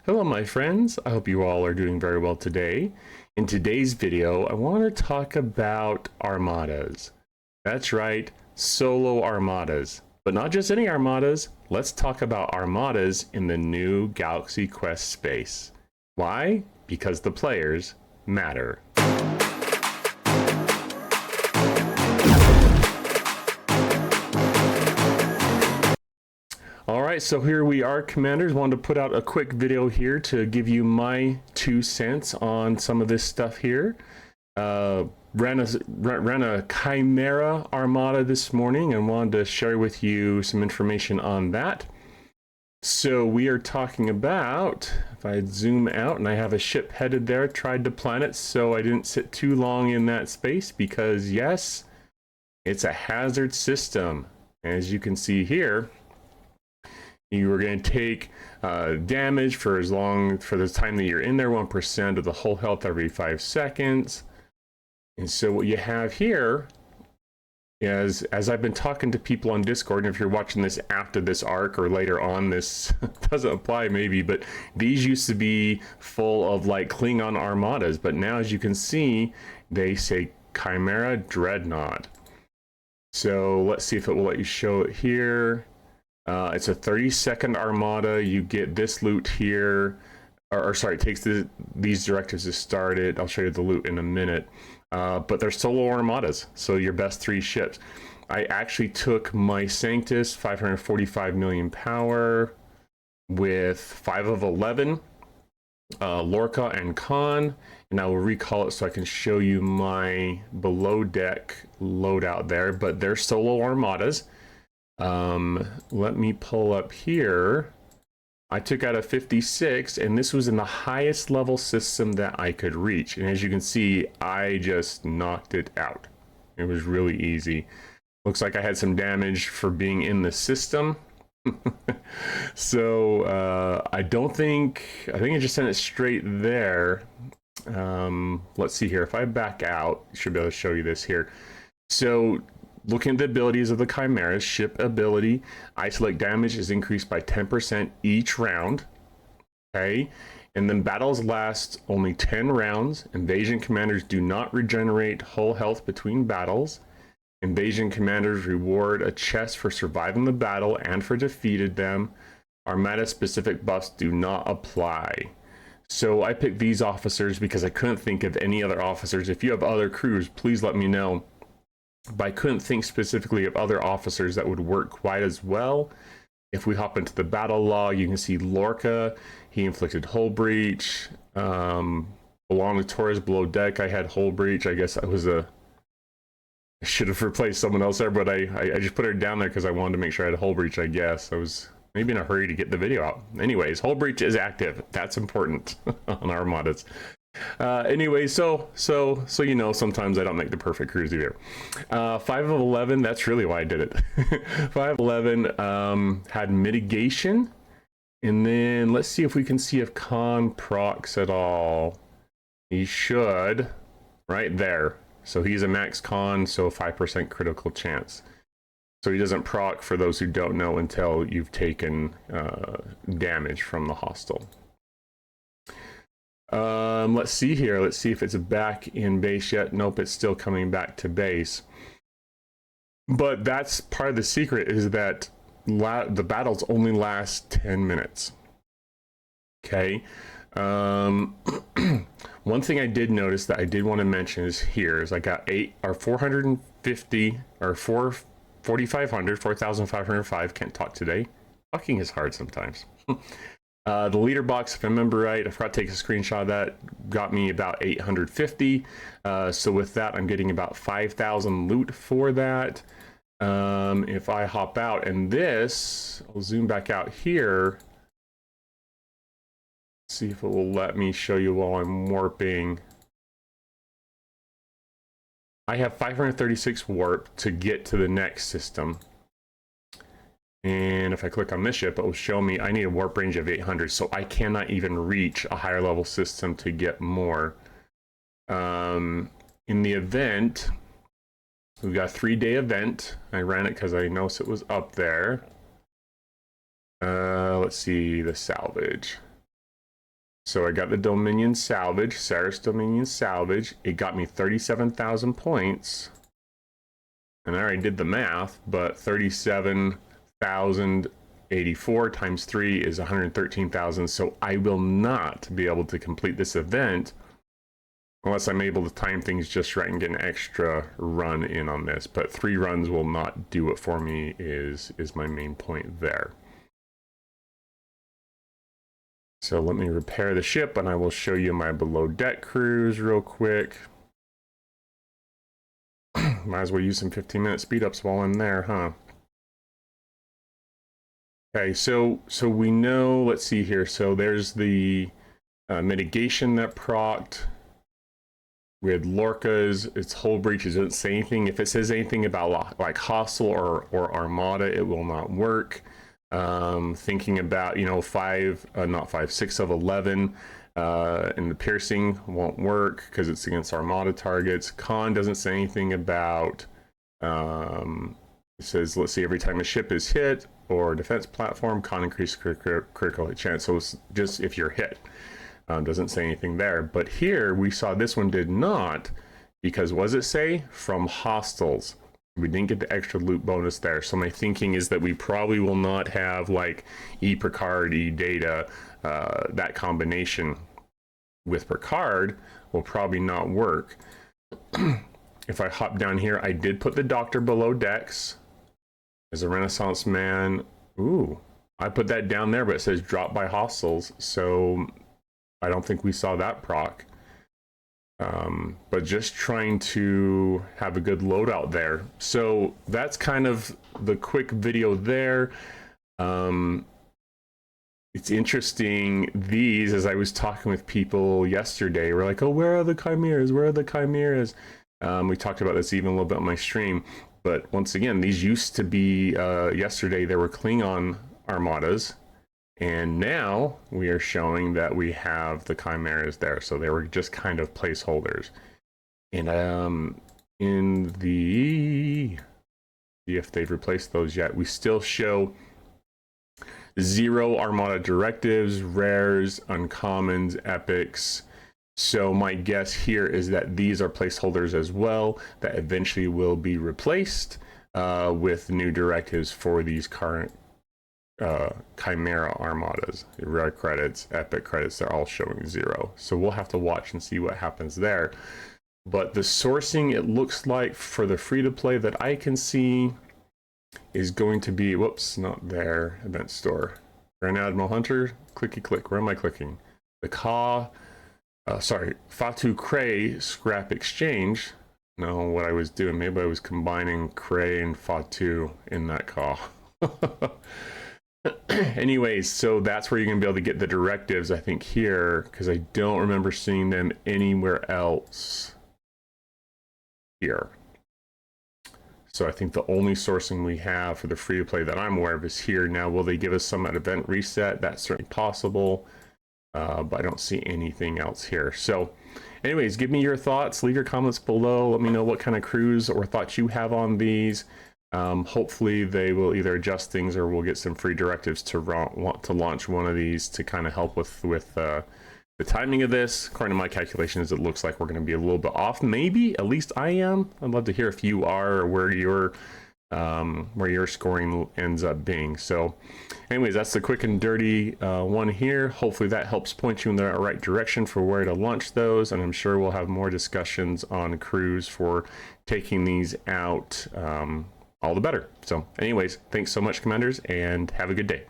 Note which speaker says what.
Speaker 1: Hello my friends, I hope you all are doing very well today. In today's video, I want to talk about armadas. That's right, solo armadas. But not just any armadas, let's talk about armadas in the new Galaxy Quest space. Why? Because the players matter. Alright, so here we are, Commanders. Wanted to put out a quick video here to give you my 2 cents on some of this stuff here. Ran a Chimera armada this morning and wanted to share with you some information on that. So we are talking about, if I zoom out, and I have a ship headed there, tried to plan it so I didn't sit too long in that space because yes, it's a hazard system. As you can see here, you are going to take damage for the time that you're in there, 1% of the whole health every 5 seconds. And so what you have here is, as I've been talking to people on Discord, and if you're watching this after this arc or later on, this doesn't apply maybe, but these used to be full of like Klingon armadas, but now as you can see, they say Chimera Dreadnought. So let's see if it will let you show it here. It's a 30-second armada. You get this loot here, or sorry, it takes these directives to start it. I'll show you the loot in a minute. But they're solo armadas, so your best 3 ships. I actually took my Sanctus, 545 million power, with 5 of 11, Lorca and Khan, and I will recall it so I can show you my below deck loadout there. But they're solo armadas. Let me pull up here. I took out a 56, and this was in the highest level system that I could reach. And as you can see, I just knocked it out. It was really easy. Looks like I had some damage for being in the system. So, I think I just sent it straight there. Let's see here. If I back out, I should be able to show you this here. So, looking at the abilities of the Chimeras, ship ability, isolate damage is increased by 10% each round. Okay, and then battles last only 10 rounds. Invasion commanders do not regenerate whole health between battles. Invasion commanders reward a chest for surviving the battle and for defeated them. Armada specific buffs do not apply. So I picked these officers because I couldn't think of any other officers. If you have other crews, please let me know. But I couldn't think specifically of other officers that would work quite as well. If we hop into the battle log, you can see Lorca, he inflicted hull breach. Along with Torres below deck, I had hull breach. I guess I should have replaced someone else there, but I just put her down there because I wanted to make sure I had hull breach, I guess. I was maybe in a hurry to get the video out. Anyways, hull breach is active. That's important on armadas. Anyway, so you know, sometimes I don't make the perfect crews either. 5 of 11, that's really why I did it. 5 of 11 had mitigation, and then let's see if we can see if Khan procs at all. He should, right there. So he's a max Khan, so 5% critical chance. So he doesn't proc, for those who don't know, until you've taken damage from the hostile. Let's see here. Let's see if it's back in base yet. Nope, it's still coming back to base. But that's part of the secret, is that the battles only last 10 minutes. Okay. One thing I did notice that I did want to mention is here is I got 450 or 4,505. Can't talk today. Talking is hard sometimes. The leader box, if I remember right, I forgot to take a screenshot of that, got me about 850. So with that, I'm getting about 5,000 loot for that. If I hop out, and this, I'll zoom back out here. See if it will let me show you while I'm warping. I have 536 warp to get to the next system. And if I click on this ship, it will show me I need a warp range of 800, so I cannot even reach a higher level system to get more. In the event, we've got a 3-day event. I ran it because I noticed it was up there. Let's see the salvage. So I got the Dominion salvage, Saris Dominion salvage. It got me 37,000 points. And I already did the math, but 37,084 times 3 is 113,000. So I will not be able to complete this event unless I'm able to time things just right and get an extra run in on this. But 3 runs will not do it for me is my main point there. So let me repair the ship and I will show you my below deck crews real quick. Might as well use some 15-minute speed ups while I'm there, huh? Okay, so we know, let's see here. So there's the mitigation that procced. We had Lorca's, its hull breaches. It doesn't say anything. If it says anything about like hostile or armada, it will not work. Thinking about, you know, 6 of 11 and the piercing won't work because it's against armada targets. Con doesn't say anything about, it says, let's see, every time a ship is hit or defense platform, con increase critical hit chance. So it's just if you're hit. Doesn't say anything there. But here we saw this one did not, because what does it say? From hostiles. We didn't get the extra loot bonus there. So my thinking is that we probably will not have like E-Picard, E-Data, that combination with Picard will probably not work. If I hop down here, I did put the Doctor below decks as a Renaissance man. Ooh, I put that down there, but it says drop by hostiles. So I don't think we saw that proc. But just trying to have a good loadout there. So that's kind of the quick video there. It's interesting, these, as I was talking with people yesterday, we're like, oh, where are the Chimeras? Where are the Chimeras? We talked about this even a little bit on my stream. But once again, these used to be, yesterday, there were Klingon armadas. And now we are showing that we have the Chimeras there. So they were just kind of placeholders. And in the, see if they've replaced those yet, we still show 0 Armada directives, rares, uncommons, epics. So my guess here is that these are placeholders as well that eventually will be replaced with new directives for these current Chimera armadas. Rare credits, epic credits, they're all showing 0. So we'll have to watch and see what happens there. But the sourcing, it looks like for the free-to-play that I can see is going to be, whoops, not there, event store. Grand Admiral Hunter, clicky click, where am I clicking? The Fatu Cray scrap exchange. No, what I was doing, maybe I was combining Cray and Fatu in that Ka. Anyways, so that's where you're gonna be able to get the directives, I think, here, because I don't remember seeing them anywhere else here. So I think the only sourcing we have for the free to play that I'm aware of is here. Now, will they give us some at event reset? That's certainly possible, but I don't see anything else here. So anyways, give me your thoughts, leave your comments below, let me know what kind of crews or thoughts you have on these. Hopefully they will either adjust things or we'll get some free directives to want to launch one of these to kind of help with the timing of this. According to my calculations, it looks like we're going to be a little bit off. Maybe, at least I am. I'd love to hear if you are, or where your scoring ends up being. So anyways, that's the quick and dirty one here. Hopefully that helps point you in the right direction for where to launch those, and I'm sure we'll have more discussions on crews for taking these out. All the better. So anyways, thanks so much, Commanders, and have a good day.